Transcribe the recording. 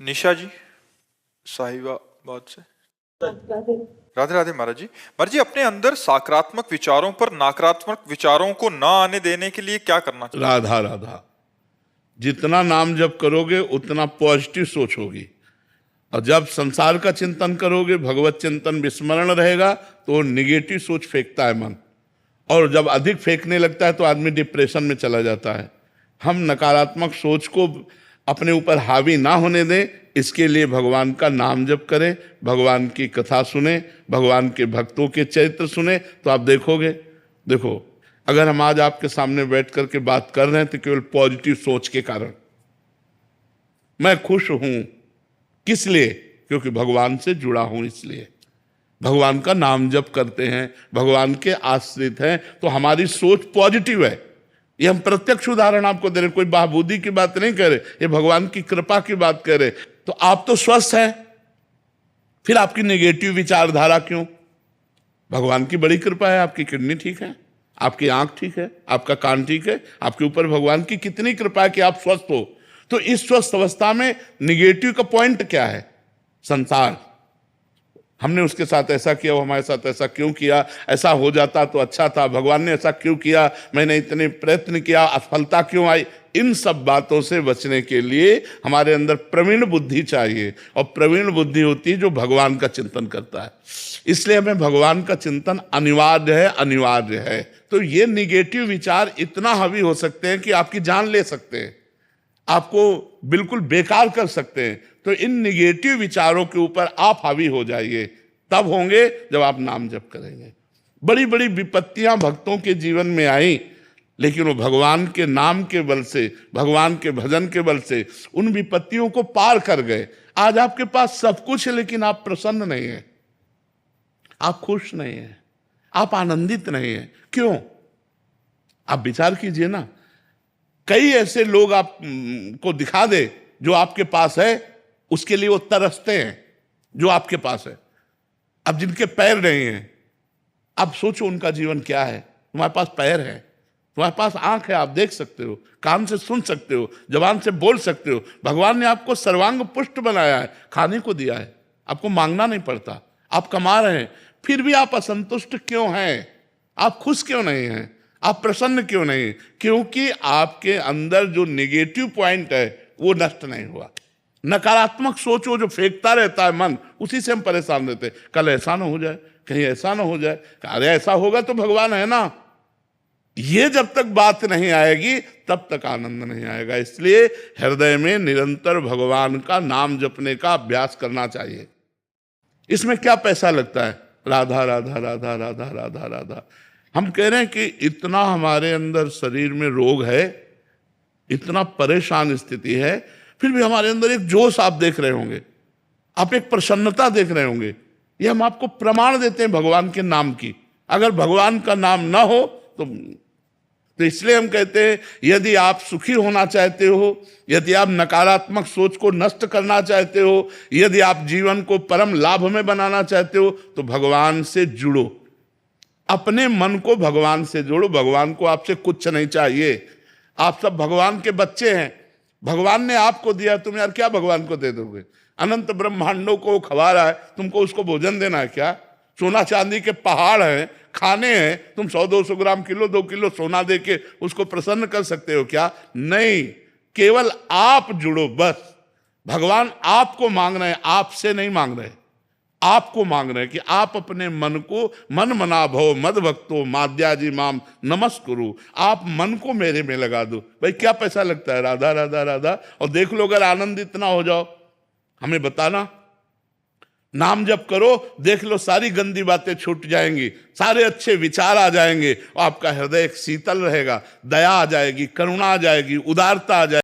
निशा जी साहिबाबाद से। राधे राधे महाराज जी। महाराज जी, अपने अंदर सकारात्मक विचारों पर नकारात्मक विचारों को ना आने देने के लिए क्या करना चाहिए? राधा राधा, जितना नाम जप करोगे उतना पॉजिटिव सोच होगी। और जब संसार का चिंतन करोगे, भगवत चिंतन विस्मरण रहेगा, तो निगेटिव सोच फेंकता है मन। और जब अधिक फेंकने लगता है तो आदमी डिप्रेशन में चला जाता है। हम नकारात्मक सोच को अपने ऊपर हावी ना होने दें, इसके लिए भगवान का नाम जप करें, भगवान की कथा सुने, भगवान के भक्तों के चरित्र सुने, तो आप देखोगे। देखो, अगर हम आज आपके सामने बैठ करके बात कर रहे हैं तो केवल पॉजिटिव सोच के कारण। मैं खुश हूं, किस लिए? क्योंकि भगवान से जुड़ा हूं, इसलिए भगवान का नाम जप करते हैं, भगवान के आश्रित हैं, तो हमारी सोच पॉजिटिव है। ये हम प्रत्यक्ष उदाहरण आपको दे रहे, कोई बहाबूदी की बात नहीं कर रहे, ये भगवान की कृपा की बात कर रहे। तो आप तो स्वस्थ हैं, फिर आपकी नेगेटिव विचारधारा क्यों? भगवान की बड़ी कृपा है, आपकी किडनी ठीक है, आपकी आंख ठीक है, आपका कान ठीक है, आपके ऊपर भगवान की कितनी कृपा है कि आप स्वस्थ हो। तो इस स्वस्थ अवस्था में निगेटिव का पॉइंट क्या है? संसार, हमने उसके साथ ऐसा किया, वो हमारे साथ ऐसा क्यों किया, ऐसा हो जाता तो अच्छा था, भगवान ने ऐसा क्यों किया, मैंने इतने प्रयत्न किया, असफलता क्यों आई। इन सब बातों से बचने के लिए हमारे अंदर प्रवीण बुद्धि चाहिए, और प्रवीण बुद्धि होती है जो भगवान का चिंतन करता है। इसलिए हमें भगवान का चिंतन अनिवार्य है, अनिवार्य है। तो ये निगेटिव विचार इतना हावी हो सकते हैं कि आपकी जान ले सकते हैं, आपको बिल्कुल बेकार कर सकते हैं। तो इन निगेटिव विचारों के ऊपर आप हावी हो जाइए, तब होंगे जब आप नाम जप करेंगे। बड़ी बड़ी विपत्तियां भक्तों के जीवन में आई, लेकिन वो भगवान के नाम के बल से, भगवान के भजन के बल से उन विपत्तियों को पार कर गए। आज आपके पास सब कुछ है, लेकिन आप प्रसन्न नहीं हैं, आप खुश नहीं हैं, आप आनंदित नहीं हैं। क्यों? आप विचार कीजिए ना। कई ऐसे लोग आप को दिखा दे जो आपके पास है, उसके लिए वो तरसते हैं जो आपके पास है। अब जिनके पैर नहीं हैं, अब सोचो उनका जीवन क्या है। तुम्हारे पास पैर है, तुम्हारे पास आंख है, आप देख सकते हो, कान से सुन सकते हो, जबान से बोल सकते हो। भगवान ने आपको सर्वांग पुष्ट बनाया है, खाने को दिया है, आपको मांगना नहीं पड़ता, आप कमा रहे हैं। फिर भी आप असंतुष्ट क्यों हैं? आप खुश क्यों नहीं हैं? आप प्रसन्न क्यों नहीं? क्योंकि आपके अंदर जो नेगेटिव पॉइंट है वो नष्ट नहीं हुआ। नकारात्मक सोचो जो फेंकता रहता है मन, उसी से हम परेशान रहते हैं। कल ऐसा ना हो जाए, कहीं ऐसा ना हो जाए, अरे ऐसा होगा तो भगवान है ना। ये जब तक बात नहीं आएगी तब तक आनंद नहीं आएगा। इसलिए हृदय में निरंतर भगवान का नाम जपने का अभ्यास करना चाहिए। इसमें क्या पैसा लगता है? राधा राधा राधा राधा राधा राधा। हम कह रहे हैं कि इतना हमारे अंदर शरीर में रोग है, इतना परेशान स्थिति है, फिर भी हमारे अंदर एक जोश आप देख रहे होंगे, आप एक प्रसन्नता देख रहे होंगे। ये हम आपको प्रमाण देते हैं भगवान के नाम की। अगर भगवान का नाम ना हो तो इसलिए हम कहते हैं, यदि आप सुखी होना चाहते हो, यदि आप नकारात्मक सोच को नष्ट करना चाहते हो, यदि आप जीवन को परम लाभ में बनाना चाहते हो, तो भगवान से जुड़ो, अपने मन को भगवान से जोड़ो। भगवान को आपसे कुछ नहीं चाहिए, आप सब भगवान के बच्चे हैं। भगवान ने आपको दिया, तुम यार क्या भगवान को दे दोगे? अनंत ब्रह्मांडों को खवा रहा है, तुमको उसको भोजन देना है क्या? सोना चांदी के पहाड़ हैं, खाने हैं, तुम 100-200 ग्राम, किलो 2 किलो सोना दे के उसको प्रसन्न कर सकते हो क्या? नहीं, केवल आप जुड़ो बस। भगवान आपको मांग रहे हैं, आपसे नहीं मांग रहे, आपको मांग रहे हैं कि आप अपने मन को, मन मना भव मद भक्तो माद्याजी माम नमस्कुरु, आप मन को मेरे में लगा दो। भाई क्या पैसा लगता है? राधा राधा राधा, और देख लो अगर आनंदित ना हो जाओ, हमें बताना। नाम जप करो, देख लो सारी गंदी बातें छूट जाएंगी, सारे अच्छे विचार आ जाएंगे, और आपका हृदय एक शीतल रहेगा, दया आ जाएगी, करुणा आ जाएगी, उदारता आ जाएगी।